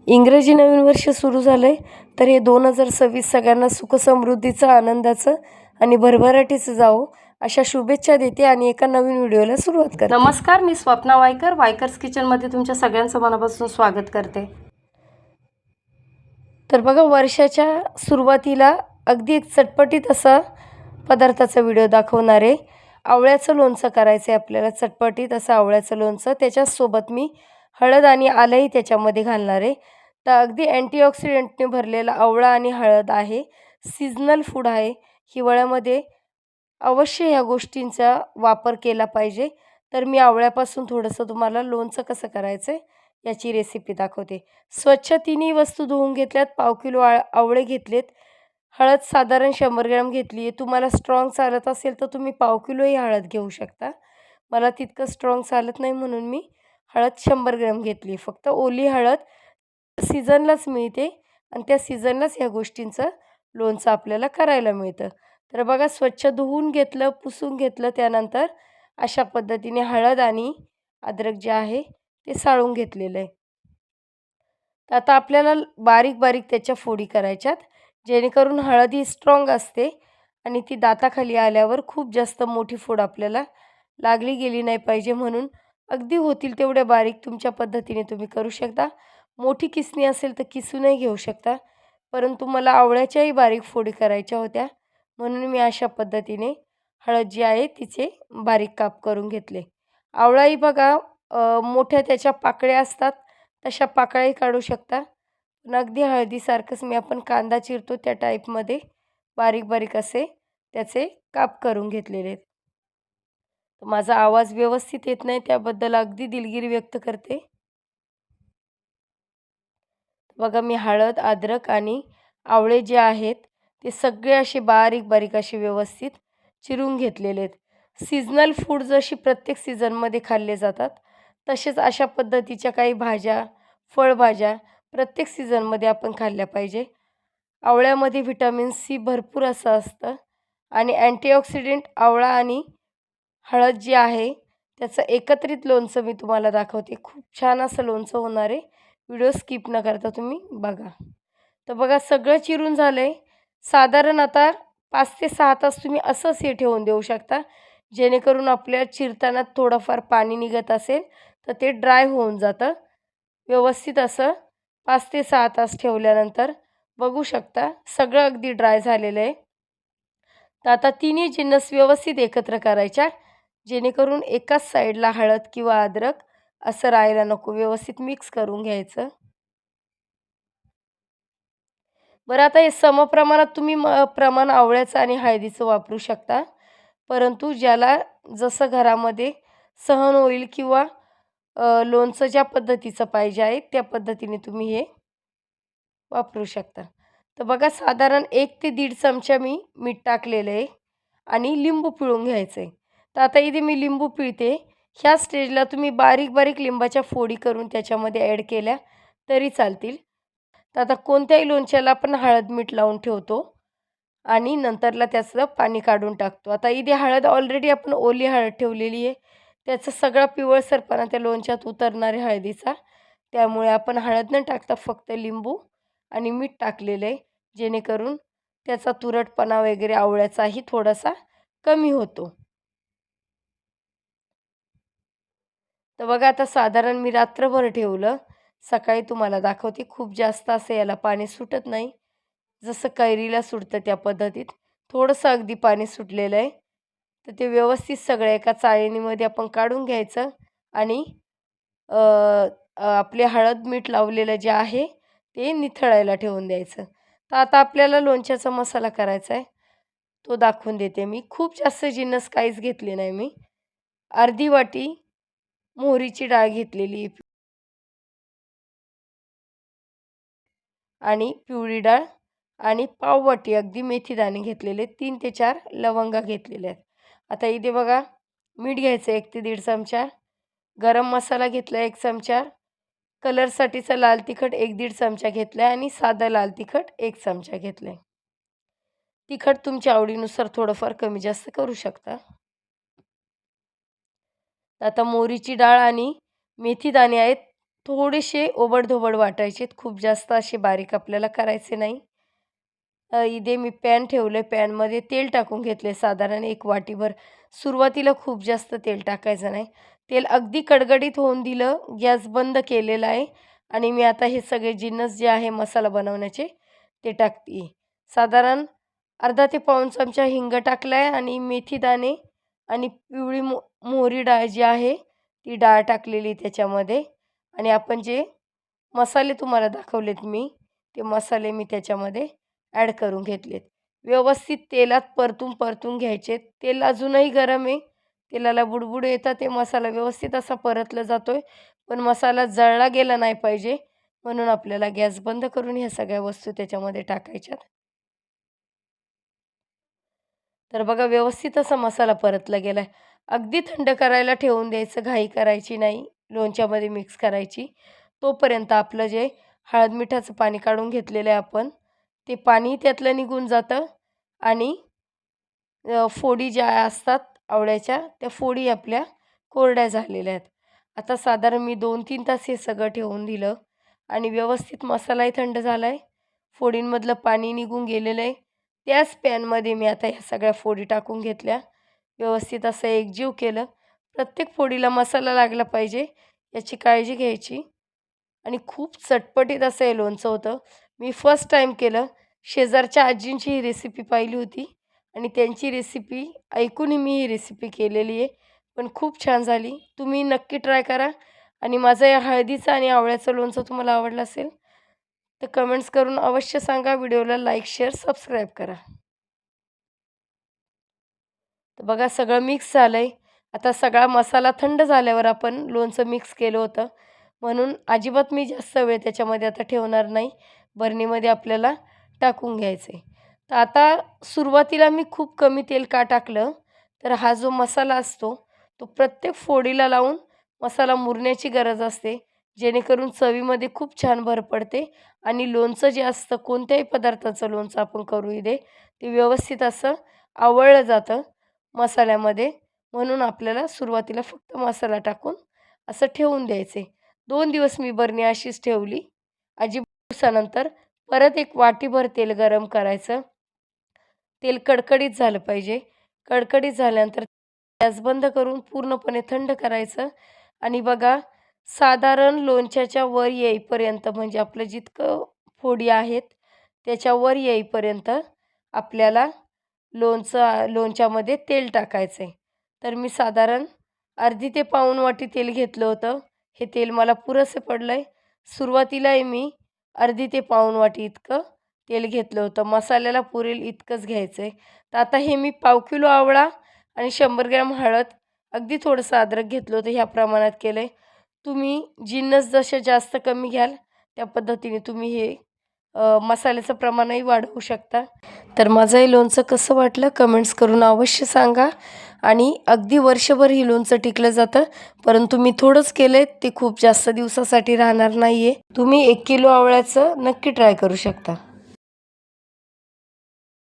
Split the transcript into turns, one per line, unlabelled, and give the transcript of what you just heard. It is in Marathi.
इंग्रजी नवीन वर्ष सुरू झालं आहे, तर हे 2026 सगळ्यांना सुखसमृद्धीचं, आनंदाचं आणि भरभराटीचं जावो अशा शुभेच्छा देते आणि एका नवीन व्हिडिओला सुरुवात करते.
नमस्कार, मी स्वप्ना वायकर, वायकर्स किचनमध्ये तुमच्या सगळ्यांचं मनापासून स्वागत करते.
तर बघा, वर्षाच्या सुरुवातीला अगदी एक चटपटीत असा पदार्थाचा व्हिडिओ दाखवणार आहे. आवळ्याचं लोणचं करायचं आहे आपल्याला, चटपटीत असं आवळ्याचं लोणचं. त्याच्यासोबत मी हळद आणि आलंही त्याच्यामध्ये घालणार आहे. तर अगदी अँटीऑक्सिडंटने भरलेला आवळा आणि हळद आहे. सीझनल फूड आहे. हिवाळ्यामध्ये अवश्य ह्या गोष्टींचा वापर केला पाहिजे. तर मी आवळ्यापासून थोडंसं तुम्हाला लोणचं कसं करायचं आहे याची रेसिपी दाखवते. स्वच्छ तिन्ही वस्तू धुवून घेतल्यात. पाव किलो आवळे घेतलेत. हळद साधारण 100 ग्रॅम घेतली आहे. तुम्हाला स्ट्रॉंग चालत असेल तर तुम्ही पाव किलोही हळद घेऊ शकता. मला तितकं स्ट्रॉंग चालत नाही म्हणून मी हळद 100 ग्रॅम घेतली. फक्त ओली हळद सीझनलाच मिळते आणि त्या सीझनलाच ह्या गोष्टींचं लोणचं आपल्याला करायला मिळतं. तर बघा, स्वच्छ धुवून घेतलं, पुसून घेतलं. त्यानंतर अशा पद्धतीने हळद आणि अद्रक जे आहे ते साळून घेतलेलं आहे. तर आता आपल्याला बारीक बारीक त्याच्या फोडी करायच्यात, जेणेकरून हळद ही स्ट्रॉंग असते आणि ती दाताखाली आल्यावर खूप जास्त मोठी फोड आपल्याला लागली गेली नाही पाहिजे. म्हणून अगदी होतील तेवढ्या बारीक तुमच्या पद्धतीने तुम्ही करू शकता. मोठी किसणी असेल तर किसूनही घेऊ शकता, परंतु मला आवळ्याच्याही बारीक फोडी करायच्या होत्या म्हणून मी अशा पद्धतीने हळद जी आहे तिचे बारीक काप करून घेतले. आवळाही बघा, मोठ्या त्याच्या पाकळ्या असतात, तशा पाकळ्याही काढू शकता. पण अगदी हळदीसारखंच मी आपण कांदा चिरतो त्या टाईपमध्ये बारीक बारीक असे त्याचे काप करून घेतलेले आहेत. माझा आवाज व्यवस्थित येत नाही त्याबद्दल अगदी दिलगिरी व्यक्त करते. बघा, मी हळद, अद्रक आणि आवळे जे आहेत ते सगळे असे बारीक बारीक असे व्यवस्थित चिरून घेतलेले आहेत. सीझनल फूड जशी प्रत्येक सीझनमध्ये खाल्ले जातात, तसेच अशा पद्धतीच्या काही भाज्या, फळभाज्या प्रत्येक सीझनमध्ये आपण खाल्ल्या पाहिजे. आवळ्यामध्ये व्हिटॅमिन सी भरपूर असं असतं आणि अँटीऑक्सिडंट आवळा आणि हळद जी आहे त्याचं एकत्रित लोणचं मी तुम्हाला दाखवते. खूप छान असं लोणचं होणार आहे. व्हिडिओ स्किप न करता तुम्ही बघा. तर बघा, सगळं चिरून झालं आहे. साधारण आता 5 ते 6 तास तुम्ही असंच हे ठेवून देऊ शकता, जेणेकरून आपल्या चिरताना थोडंफार पाणी निघत असेल तर ते ड्राय होऊन जातं. व्यवस्थित असं 5 ते 6 तास ठेवल्यानंतर बघू शकता सगळं अगदी ड्राय झालेलं आहे. तर आता तिन्ही जिन्नस व्यवस्थित एकत्र करायच्या, जेणेकरून एकाच साईडला हळद किंवा अद्रक असं राहायला नको. व्यवस्थित मिक्स करून घ्यायचं. बरं, आता हे समप्रमाणात तुम्ही प्रमाण आवळ्याचं आणि हळदीचं वापरू शकता, परंतु ज्याला जसं घरामध्ये सहन होईल किंवा लोणचं ज्या पद्धतीचं पाहिजे आहे त्या पद्धतीने तुम्ही हे वापरू शकता. तर बघा, साधारण 1 ते 1.5 चमचा मी मीठ टाकलेलं आहे आणि लिंबू पिळून घ्यायचं आहे. तर आता इथे मी लिंबू पिळते. ह्या स्टेजला तुम्ही बारीक बारीक लिंबाच्या फोडी करून त्याच्यामध्ये ॲड केल्या तरी चालतील. तर आता कोणत्याही लोणच्याला आपण हळद मीठ लावून ठेवतो आणि नंतरला त्याचं पाणी काढून टाकतो. आता इथे हळद ऑलरेडी आपण ओली हळद ठेवलेली आहे. त्याचा सगळा पिवळसरपणा त्या लोणच्यात उतरणार आहे हळदीचा. त्यामुळे आपण हळद न टाकता फक्त लिंबू आणि मीठ टाकलेलं आहे, जेणेकरून त्याचा तुरटपणा वगैरे आवळ्याचाही थोडासा कमी होतो. तर बघा, आता साधारण मी रात्रभर ठेवलं. सकाळी तुम्हाला दाखवते. खूप जास्त असं याला पाणी सुटत नाही, जसं कैरीला सुटतं त्या पद्धतीत थोडंसं अगदी पाणी सुटलेलं आहे. तर ते व्यवस्थित सगळं एका चाळणीमध्ये आपण काढून घ्यायचं आणि अ, आपले हळद मीठ लावलेलं जे आहे ते निथळायला ठेवून द्यायचं. तर आता आपल्याला लोणच्याचा मसाला करायचा आहे, तो दाखवून देते मी. खूप जास्त जिन्नस काहीच घेतले नाही मी. अर्धी वाटी मोहरीची डाळ घेतलेली आणि पिवळी डाळ आणि पाववाटी अगदी मेथीदाणे घेतलेले, 3 ते 4 लवंगा घेतलेल्या आहेत. आता इथे बघा, मीठ घ्यायचं 1 ते 1.5 चमचा, गरम मसाला घेतला 1 चमचा, कलरसाठीचा लाल तिखट 1-1.5 चमचा घेतला आहे आणि साधा लाल तिखट 1 चमचा घेतला आहे. तिखट तुमच्या आवडीनुसार थोडंफार कमी जास्त करू शकता. आता मोहरीची डाळ आणि मेथीदाणे आहेत थोडेसे ओबडधोबड वाटायचे, खूप जास्त असे बारीक आपल्याला करायचे नाही. इथे मी पॅन ठेवलं आहे. पॅनमध्ये तेल टाकून घेतले साधारण 1 वाटीभर. सुरुवातीला खूप जास्त तेल टाकायचं नाही. तेल अगदी कडकडीत होऊन दिलं, गॅस बंद केलेला आहे आणि मी आता हे सगळे जिन्नस जे आहे मसाला बनवण्याचे ते टाकते आहे. साधारण अर्धा ते पाऊण चमचा हिंग टाकला आहे आणि मेथी दाणे आणि पिवळी मोहरी डाळ जी आहे ती डाळ टाकलेली त्याच्यामध्ये आणि आपण जे मसाले तुम्हाला दाखवलेत मी, ते मसाले मी त्याच्यामध्ये ॲड करून घेतलेत. व्यवस्थित तेलात परतून घ्यायचे. तेल अजूनही गरम आहे. तेलाला बुडबुडे येतात. ते मसाला व्यवस्थित असा परतला जातोय. पण मसाला जळला गेला नाही पाहिजे. म्हणून आपल्याला गॅस बंद करून ह्या सगळ्या वस्तू त्याच्यामध्ये टाकायच्यात. तर बघा व्यवस्थित असा मसाला परतला गेला आहे. अगदी थंड करायला ठेवून द्यायचं, घाई करायची नाही. लोणच्यामध्ये मिक्स करायची. तोपर्यंत आपलं जे हळद मिठाचं पाणी काढून घेतलेलं आहे आपण, ते पाणी त्यातलं निघून जातं आणि फोडी ज्या असतात आवळ्याच्या, त्या फोडी आपल्या कोरड्या झालेल्या आहेत. आता साधारण मी 2-3 तास हे सगळं ठेवून दिलं आणि व्यवस्थित मसालाही थंड झाला आहे. फोडींमधलं पाणी निघून गेलेलं आहे. त्याच पॅनमध्ये मी आता ह्या सगळ्या फोडी टाकून घेतल्या. व्यवस्थित असं एकजीव केलं. प्रत्येक फोडीला मसाला लागला पाहिजे याची काळजी घ्यायची आणि खूप चटपटीत असं हे लोणचं होतं. मी फर्स्ट टाईम केलं. शेजारच्या आजींची ही रेसिपी पाहिली होती आणि त्यांची रेसिपी ऐकूनही मी ही रेसिपी केलेली आहे. पण खूप छान झाली. तुम्ही नक्की ट्राय करा आणि माझं या हळदीचं आणि आवळ्याचं लोणचं तुम्हाला आवडलं असेल तर कमेंट्स करून अवश्य सांगा. व्हिडिओला लाईक, शेअर, सबस्क्राईब करा. तर बघा सगळं मिक्स झालं आहे. आता सगळा मसाला थंड झाल्यावर आपण लोणचं मिक्स केलं होतं. म्हणून अजिबात मी जास्त वेळ त्याच्यामध्ये आता ठेवणार नाही. बरणीमध्ये आपल्याला टाकून घ्यायचं आहे. तर आता सुरुवातीला मी खूप कमी तेल का टाकलं, तर हा जो मसाला असतो तो प्रत्येक फोडीला लावून मसाला मुरण्याची गरज असते. जेणेकरून चवीमध्ये खूप छान भर पडते आणि लोणचं जे असतं कोणत्याही पदार्थाचं लोणचं आपण करू दे, ते व्यवस्थित असं आवळलं जातं मसाल्यामध्ये. म्हणून आपल्याला सुरुवातीला फक्त मसाला टाकून असं ठेवून द्यायचे. 2 दिवस मी बरणी अशीच ठेवली. दिवसानंतर परत 1 वाटीभर तेल गरम करायचं. तेल कडकडीत झालं पाहिजे. कडकडीत झाल्यानंतर गॅस बंद करून पूर्णपणे थंड करायचं आणि बघा साधारण लोणच्याच्या वर येईपर्यंत म्हणजे आपलं जितकं फोडी आहेत त्याच्या वर येईपर्यंत आपल्याला लोणच्यामध्ये तेल टाकायचं आहे. तर मी साधारण अर्धी ते पाऊण वाटी तेल घेतलं होतं. हे तेल मला पुरेसं पडलं आहे. सुरुवातीलाही मी अर्धी ते पाऊण वाटी इतकं तेल घेतलं होतं. मसाल्याला पुरेल इतकंच घ्यायचं आहे. तर आता हे मी पाव किलो आवळा आणि 100 ग्रॅम हळद, अगदी थोडंसं अद्रक घेतलं होतं, ह्या प्रमाणात केलं आहे. तुम्ही जिन्नस जसे जास्त कमी घ्याल त्या पद्धतीने तुम्ही हे मसाल्याचं प्रमाणही वाढवू शकता. तर माझं हे लोणचं कसं वाटलं कमेंट्स करून अवश्य सांगा आणि अगदी वर्षभर ही लोणचं टिकलं जातं. परंतु मी थोडंच केलं आहे, ते खूप जास्त दिवसासाठी राहणार नाही आहे. तुम्ही 1 किलो आवळ्याचं नक्की ट्राय करू शकता.